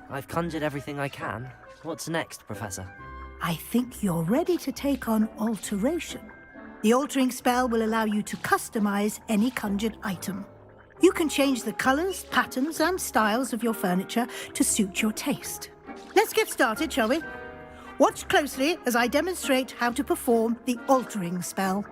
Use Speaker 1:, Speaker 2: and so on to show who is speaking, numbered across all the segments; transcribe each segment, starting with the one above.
Speaker 1: I've conjured everything I can. What's next, Professor?
Speaker 2: I think you're ready to take on alteration. The altering spell will allow you to customize any conjured item. You can change the colors, patterns, and styles of your furniture to suit your taste. Let's get started, shall we? Watch closely as I demonstrate how to perform the altering spell.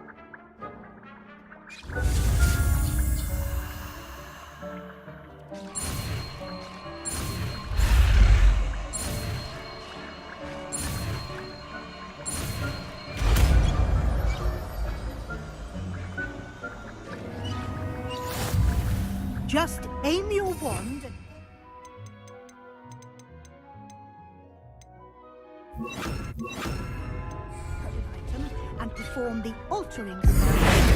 Speaker 2: Just aim your wand and perform the altering spell.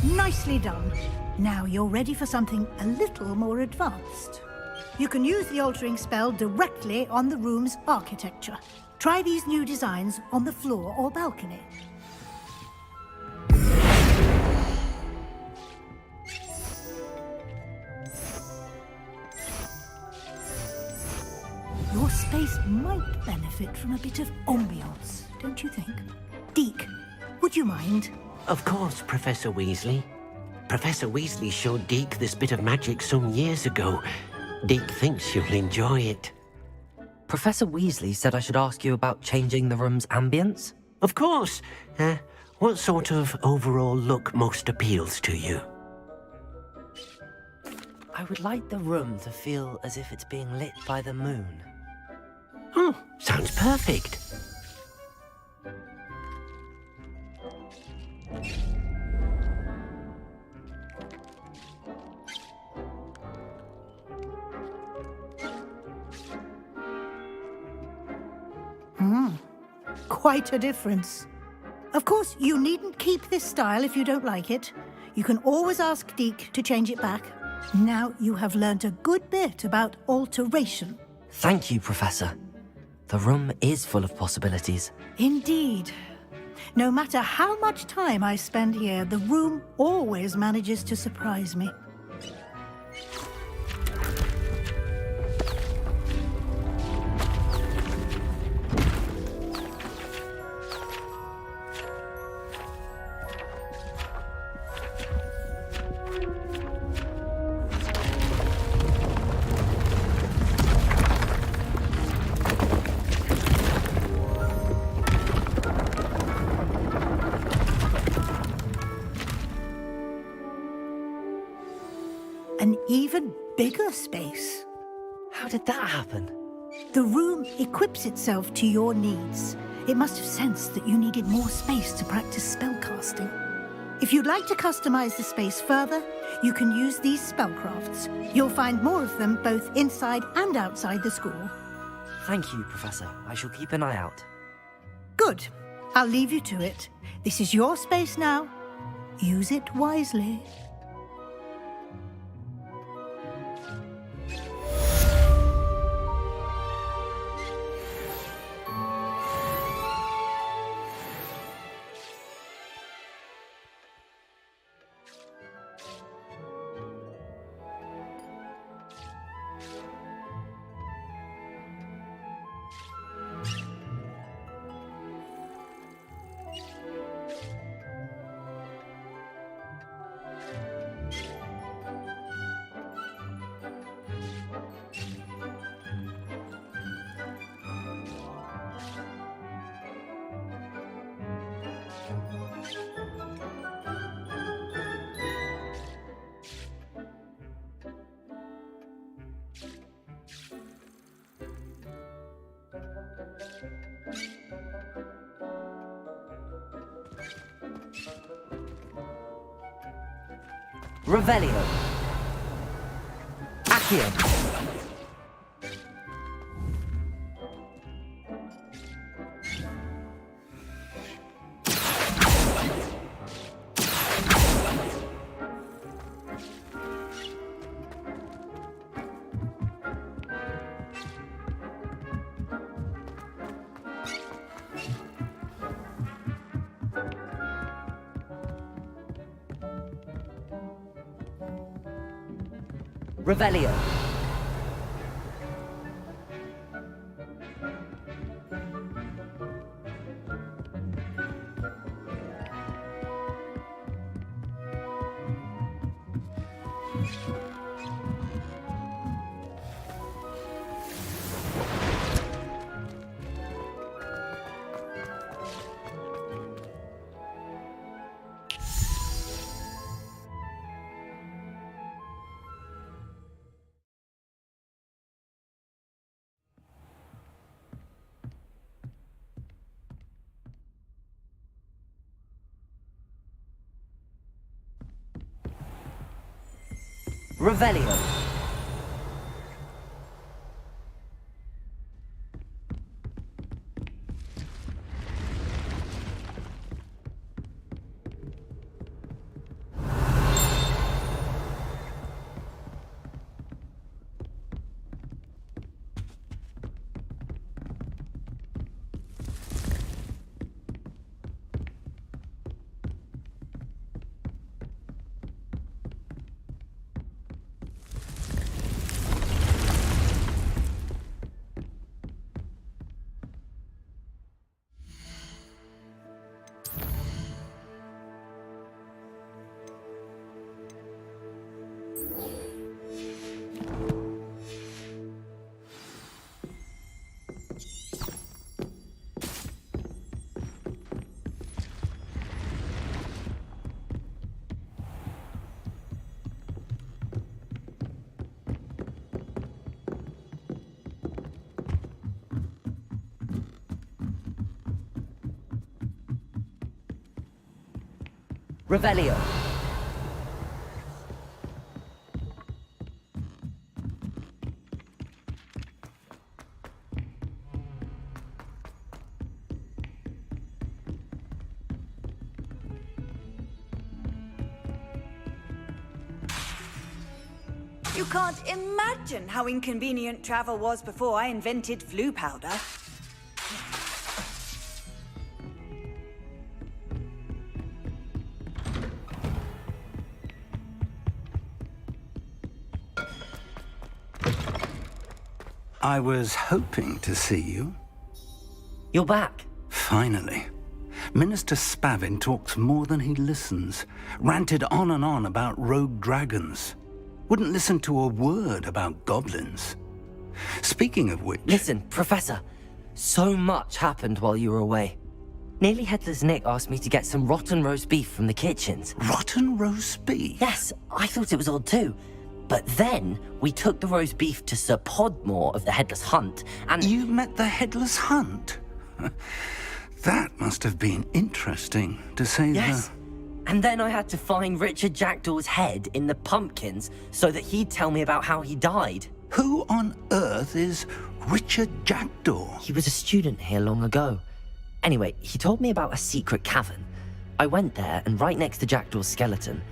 Speaker 2: Nicely done. Now you're ready for something a little more advanced. You can use the altering spell directly on the room's architecture. Try these new designs on the floor or balcony. Your space might benefit from a bit of ambiance, don't you think? Deke, would you mind?
Speaker 3: Of course, Professor Weasley. Professor Weasley showed Deke this bit of magic some years ago. Deke thinks you'll enjoy it.
Speaker 1: Professor Weasley said I should ask you about changing the room's ambience?
Speaker 3: Of course. What sort of overall look most appeals to you?
Speaker 1: I would like the room to feel as if it's being lit by the moon.
Speaker 3: Oh, sounds perfect.
Speaker 2: Quite a difference. Of course, you needn't keep this style if you don't like it. You can always ask Deke to change it back. Now you have learnt a good bit about alteration.
Speaker 1: Thank you, Professor. The room is full of possibilities.
Speaker 2: Indeed. No matter how much time I spend here, the room always manages to surprise me. An even bigger space.
Speaker 1: How did that happen?
Speaker 2: The room equips itself to your needs. It must have sensed that you needed more space to practice spellcasting. If you'd like to customize the space further, you can use these spellcrafts. You'll find more of them both inside and outside the school.
Speaker 1: Thank you, Professor. I shall keep an eye out.
Speaker 2: Good. I'll leave you to it. This is your space now. Use it wisely.
Speaker 1: Revelio. Accio. Revelio. Revelio. Revelio.
Speaker 4: You can't imagine how inconvenient travel was before I invented flu powder.
Speaker 5: I was hoping to see you.
Speaker 1: You're back.
Speaker 5: Finally. Minister Spavin talks more than he listens. Ranted on and on about rogue dragons. Wouldn't listen to a word about goblins. Speaking of which...
Speaker 1: Listen, Professor. So much happened while you were away. Nearly Headless Nick asked me to get some rotten roast beef from the kitchens.
Speaker 5: Rotten roast beef?
Speaker 1: Yes, I thought it was odd too. But then, we took the roast beef to Sir Podmore of the Headless Hunt, and...
Speaker 5: You met the Headless Hunt? That must have been interesting, to say the...
Speaker 1: Yes. And then I had to find Richard Jackdaw's head in the pumpkins so that he'd tell me about how he died.
Speaker 5: Who on earth is Richard Jackdaw?
Speaker 1: He was a student here long ago. Anyway, he told me about a secret cavern. I went there, and right next to Jackdaw's skeleton,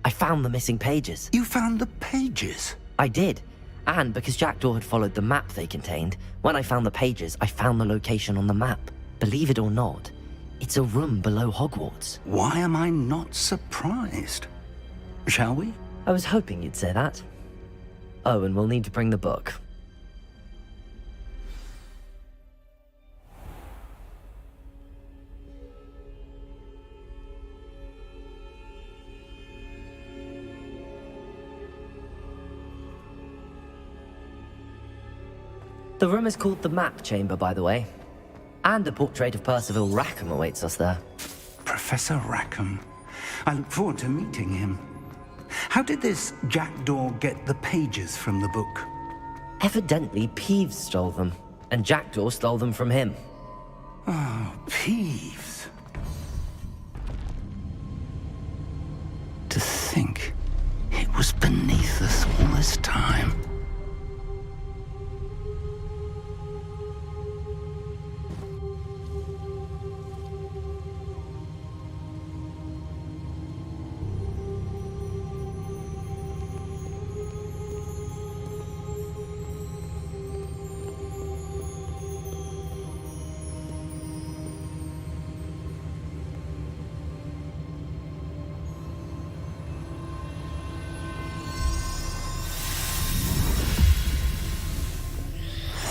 Speaker 1: I found the missing pages.
Speaker 5: You found the pages?
Speaker 1: I did. And because Jackdaw had followed the map they contained, when I found the pages, I found the location on the map. Believe it or not, it's a room below Hogwarts.
Speaker 5: Why am I not surprised? Shall we?
Speaker 1: I was hoping you'd say that. Oh, and we'll need to bring the book. The room is called the Map Chamber, by the way. And a portrait of Percival Rackham awaits us there.
Speaker 5: Professor Rackham. I look forward to meeting him. How did this Jackdaw get the pages from the book?
Speaker 1: Evidently, Peeves stole them, and Jackdaw stole them from him.
Speaker 5: Oh, Peeves. To think it was beneath us all this time.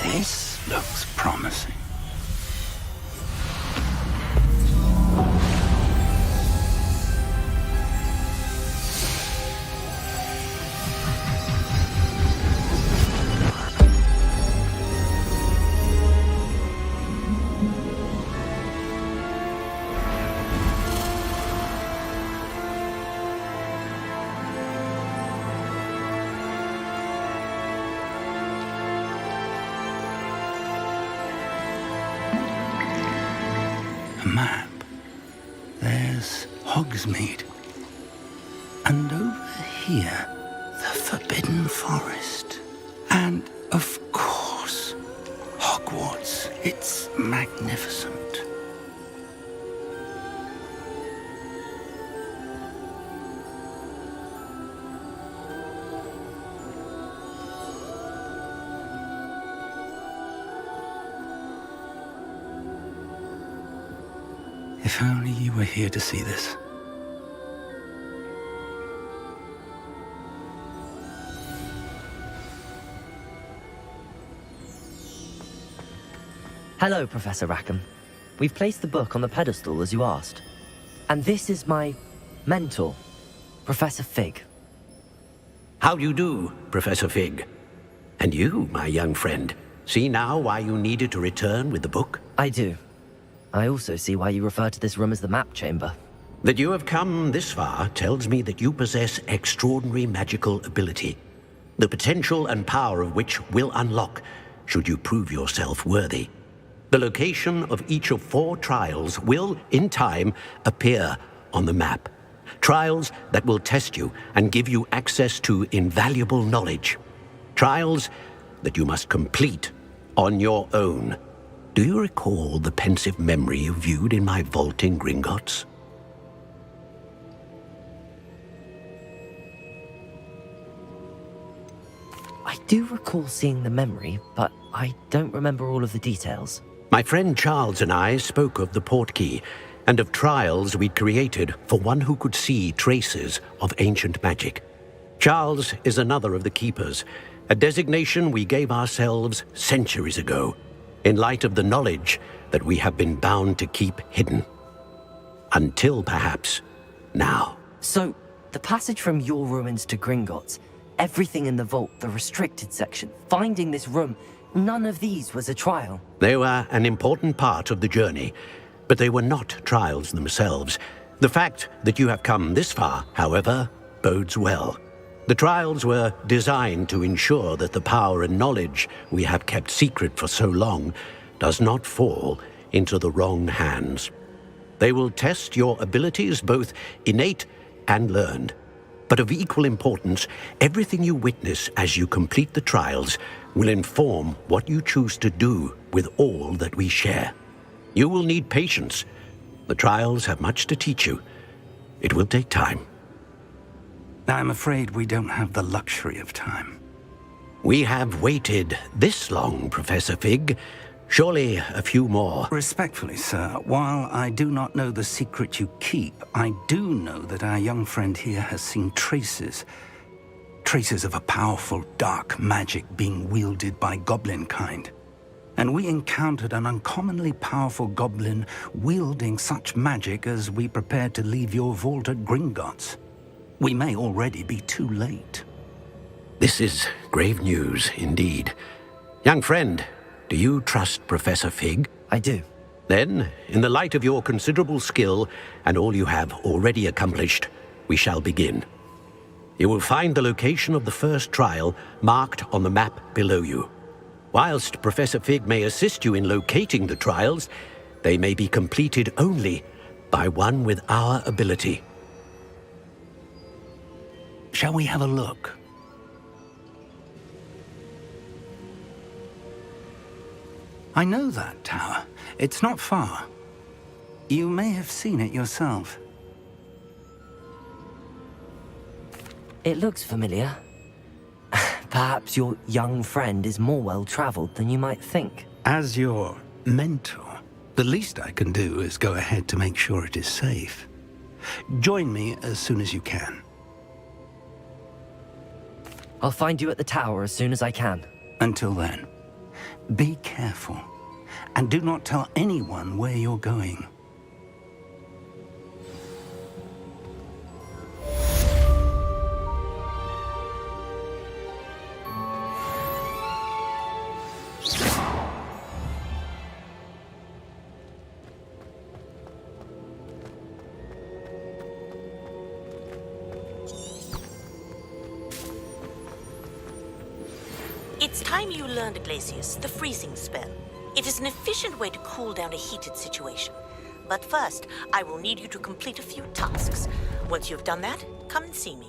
Speaker 5: This looks promising. Map. There's Hogsmeade. And over here, the Forbidden Forest. And, of course, Hogwarts. It's magnificent. If only you were here to see this.
Speaker 1: Hello, Professor Rackham. We've placed the book on the pedestal as you asked. And this is my mentor, Professor Fig.
Speaker 3: How do you do, Professor Fig? And you, my young friend, see now why you needed to return with the book?
Speaker 1: I do. I also see why you refer to this room as the Map Chamber.
Speaker 3: That you have come this far tells me that you possess extraordinary magical ability, the potential and power of which will unlock should you prove yourself worthy. The location of each of 4 trials will, in time, appear on the map, Trials that will test you and give you access to invaluable knowledge. Trials that you must complete on your own. Do you recall the pensive memory you viewed in my vault in Gringotts?
Speaker 1: I do recall seeing the memory, but I don't remember all of the details.
Speaker 3: My friend Charles and I spoke of the portkey and of trials we'd created for one who could see traces of ancient magic. Charles is another of the keepers, a designation we gave ourselves centuries ago, in light of the knowledge that we have been bound to keep hidden. Until perhaps now.
Speaker 1: So, the passage from your ruins to Gringotts, everything in the vault, the restricted section, finding this room, none of these was a trial.
Speaker 3: They were an important part of the journey, but they were not trials themselves. The fact that you have come this far, however, bodes well. The trials were designed to ensure that the power and knowledge we have kept secret for so long does not fall into the wrong hands. They will test your abilities, both innate and learned. But of equal importance, everything you witness as you complete the trials will inform what you choose to do with all that we share. You will need patience. The trials have much to teach you. It will take time.
Speaker 5: I'm afraid we don't have the luxury of time.
Speaker 3: We have waited this long, Professor Fig. Surely a few more.
Speaker 5: Respectfully, sir, while I do not know the secret you keep, I do know that our young friend here has seen traces of a powerful dark magic being wielded by goblin kind. And we encountered an uncommonly powerful goblin wielding such magic as we prepared to leave your vault at Gringotts. We may already be too late.
Speaker 3: This is grave news indeed. Young friend, do you trust Professor Fig?
Speaker 1: I do.
Speaker 3: Then, in the light of your considerable skill and all you have already accomplished, we shall begin. You will find the location of the first trial marked on the map below you. Whilst Professor Fig may assist you in locating the trials, they may be completed only by one with our ability.
Speaker 5: Shall we have a look? I know that tower. It's not far. You may have seen it yourself.
Speaker 1: It looks familiar. Perhaps your young friend is more well-traveled than you might think.
Speaker 5: As your mentor, the least I can do is go ahead to make sure it is safe. Join me as soon as you can.
Speaker 1: I'll find you at the tower as soon as I can.
Speaker 5: Until then, be careful, and do not tell anyone where you're going.
Speaker 6: It's time you learned, Glacius, the freezing spell. It is an efficient way to cool down a heated situation. But first, I will need you to complete a few tasks. Once you've done that, come and see me.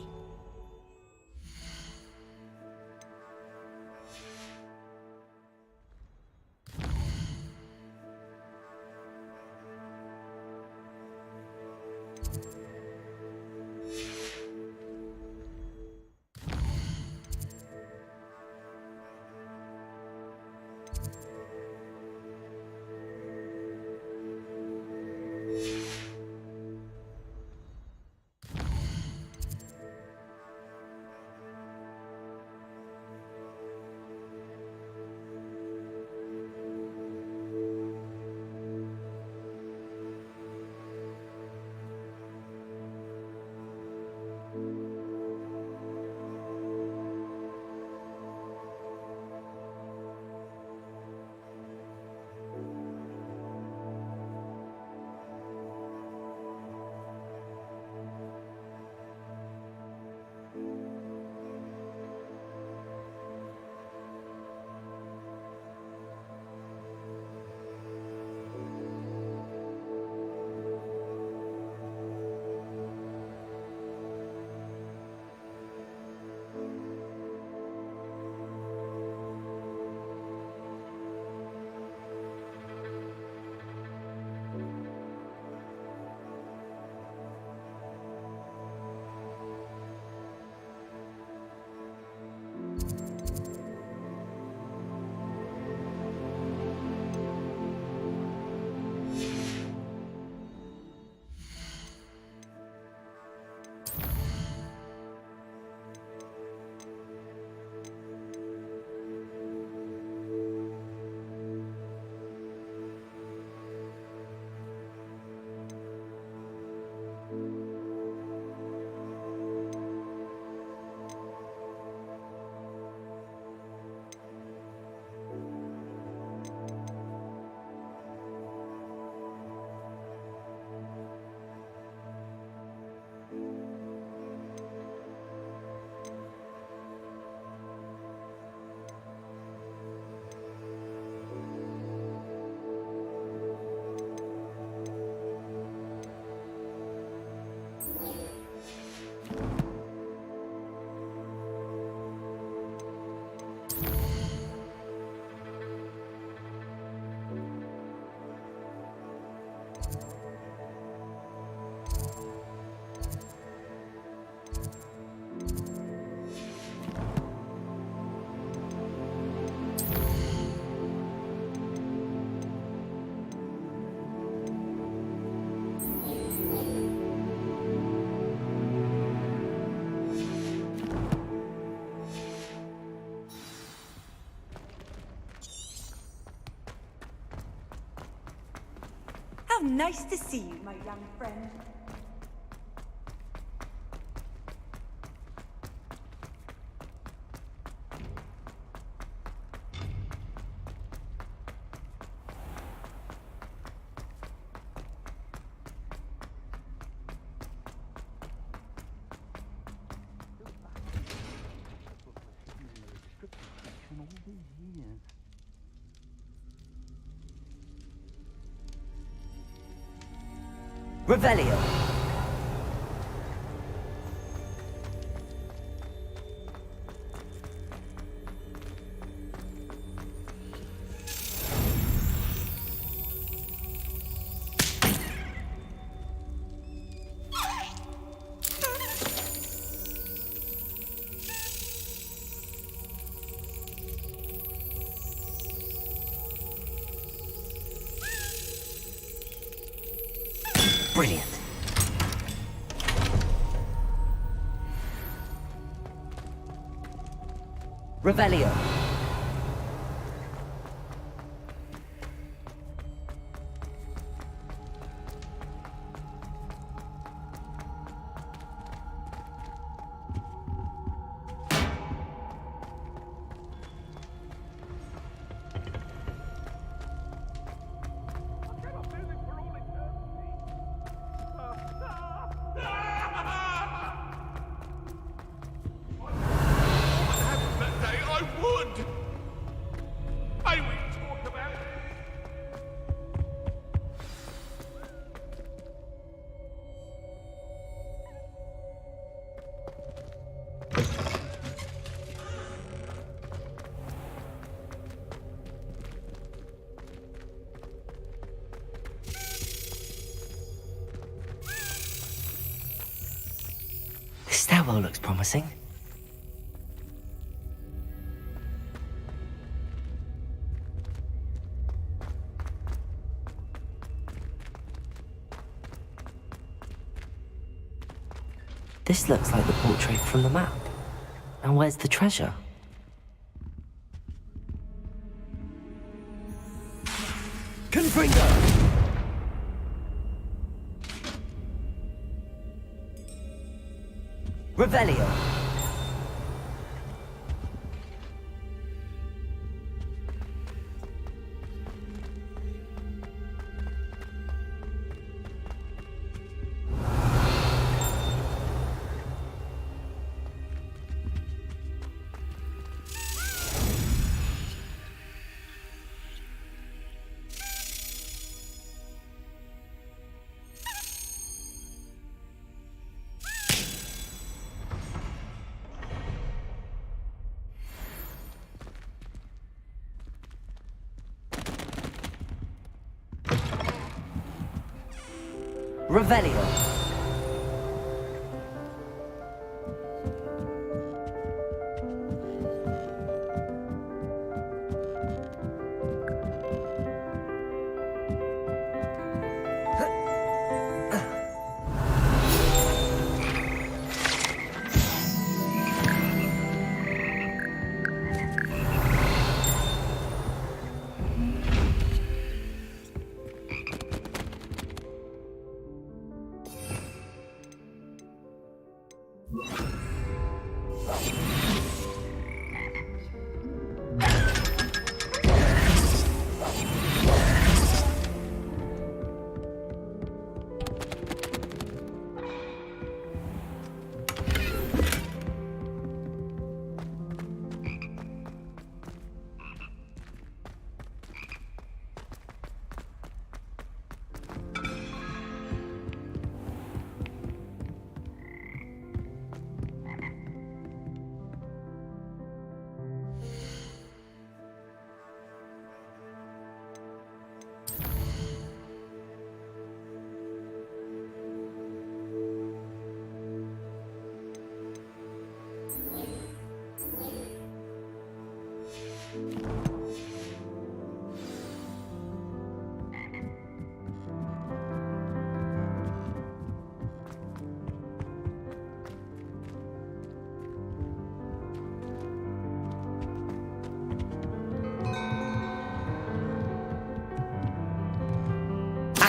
Speaker 4: Nice to see you, my young friend.
Speaker 1: Revelio. Brilliant. Revelio. This stairwell looks promising. This looks like the portrait from the map. And where's the treasure? Confringo! Revelio. Revelio.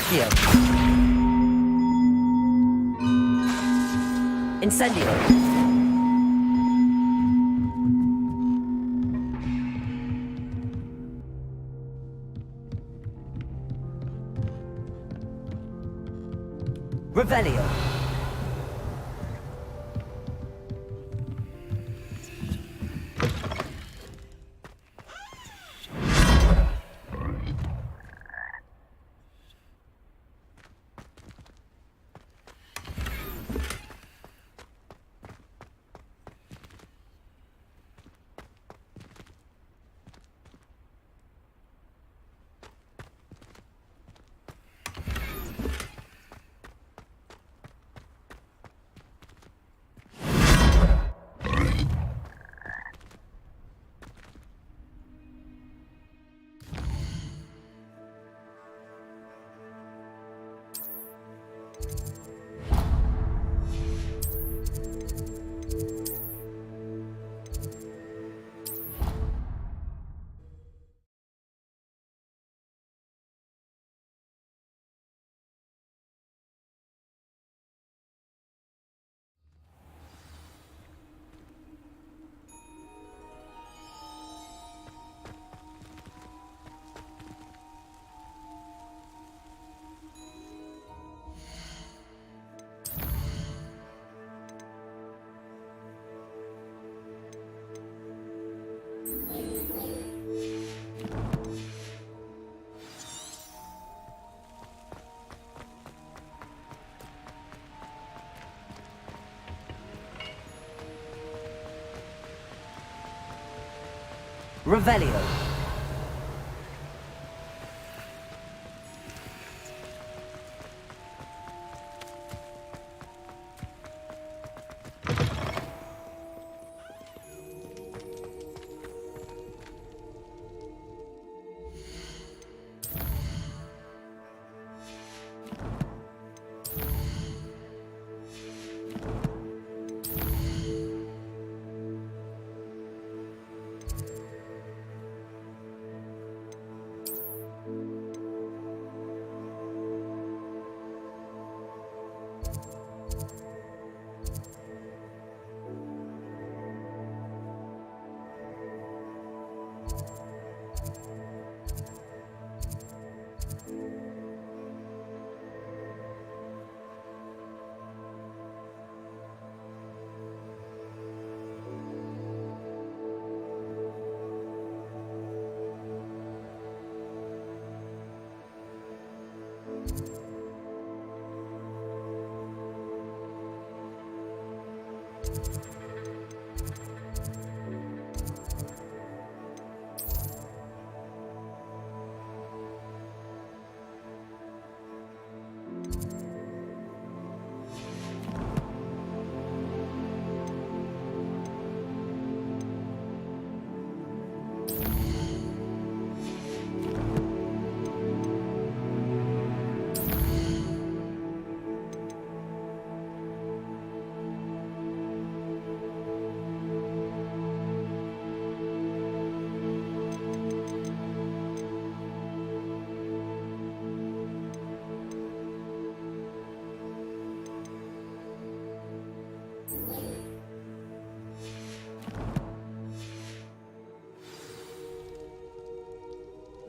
Speaker 1: Accio. Incendio. Revelio. Revelio.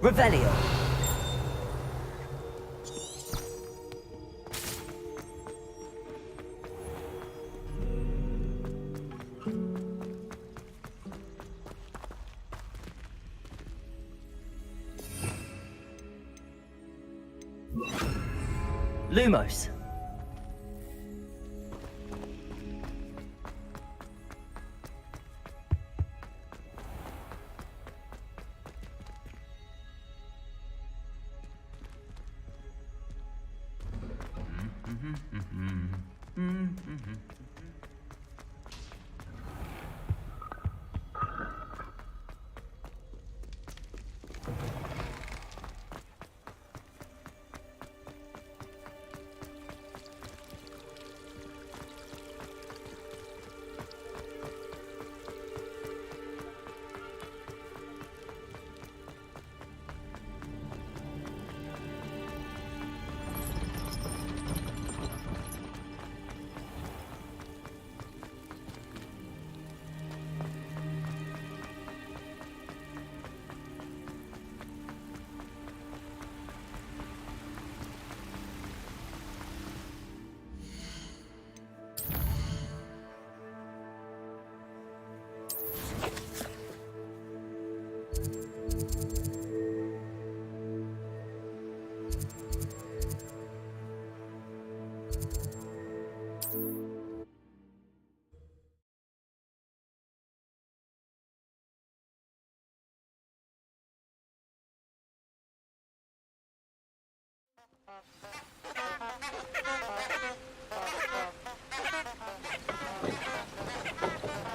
Speaker 1: Revelio. Lumos.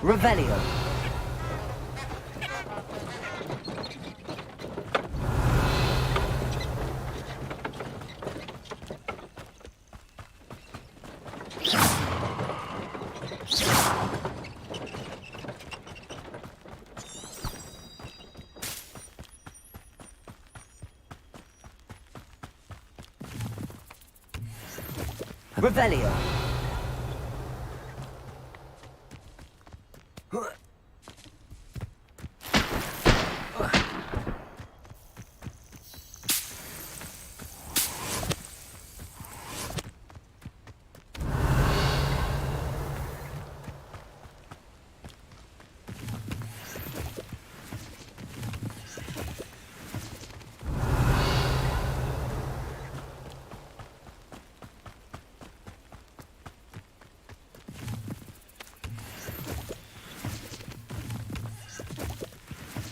Speaker 1: Revelio. Revelio.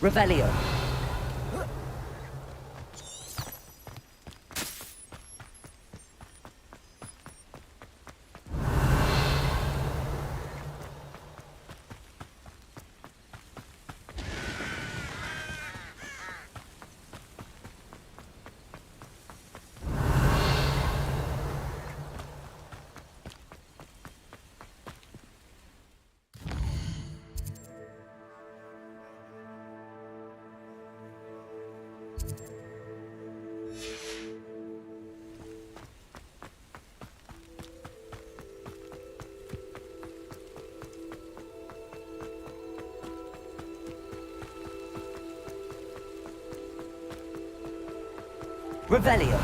Speaker 1: Revelio. Revelio.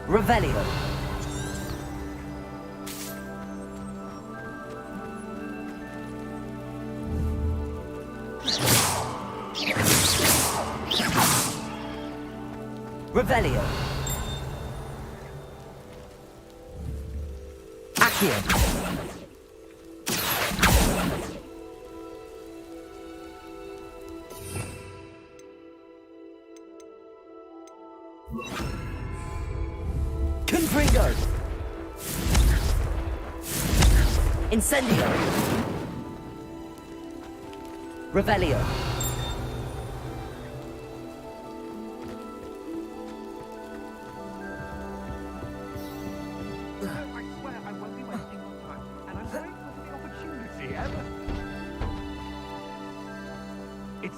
Speaker 1: Revelio. Revelio. Accio. Confringo. Incendio. Revelio.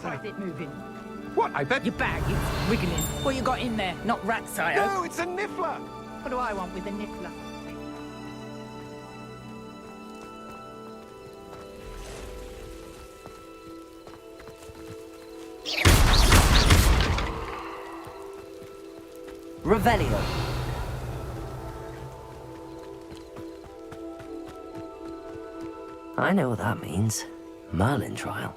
Speaker 7: Why is it moving?
Speaker 8: What? I bet.
Speaker 7: Your bag is wiggling. What you got in there? Not rat sire.
Speaker 8: No, it's a niffler.
Speaker 7: What do I want with a niffler?
Speaker 1: Revelio. I know what that means. Merlin trial.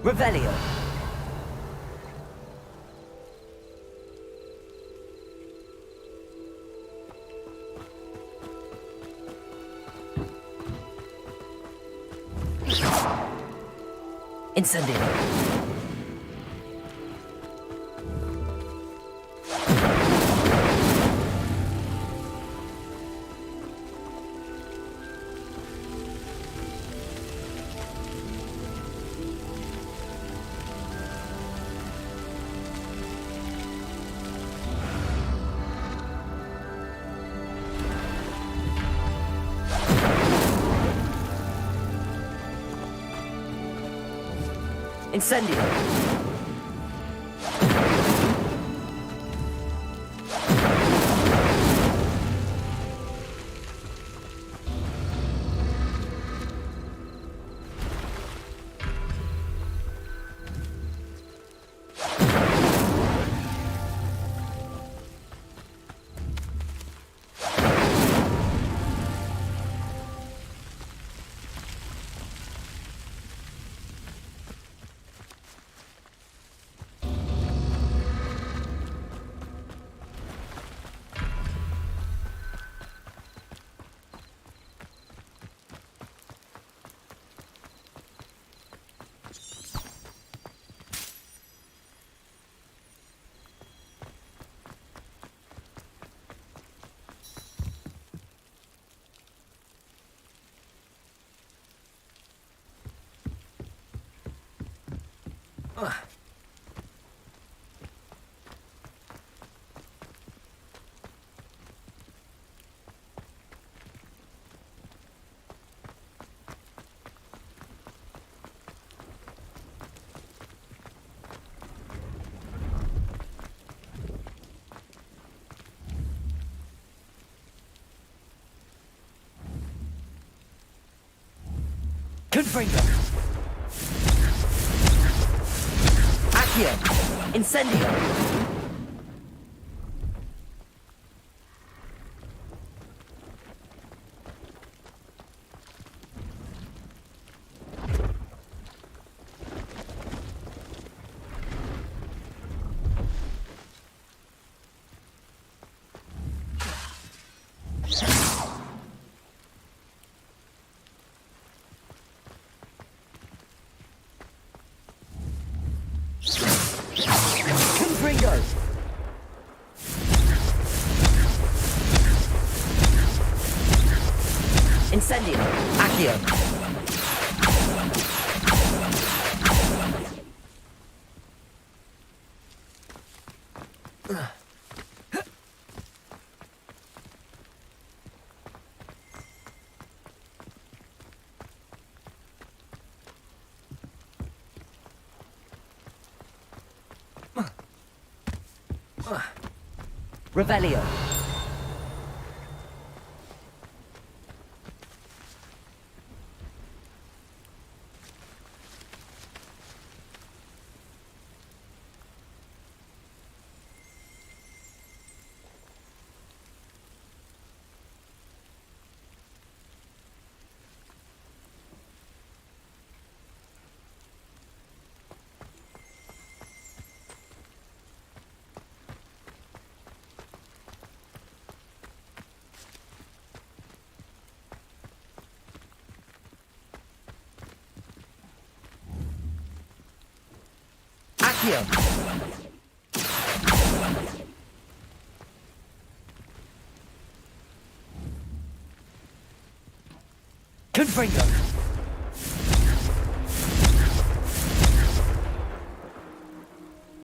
Speaker 1: Revelio. Incendio. Incendio. Confringo. Accio. Incendio. Confringo. Incendio. Accio. Revelio. Accio. Confringo.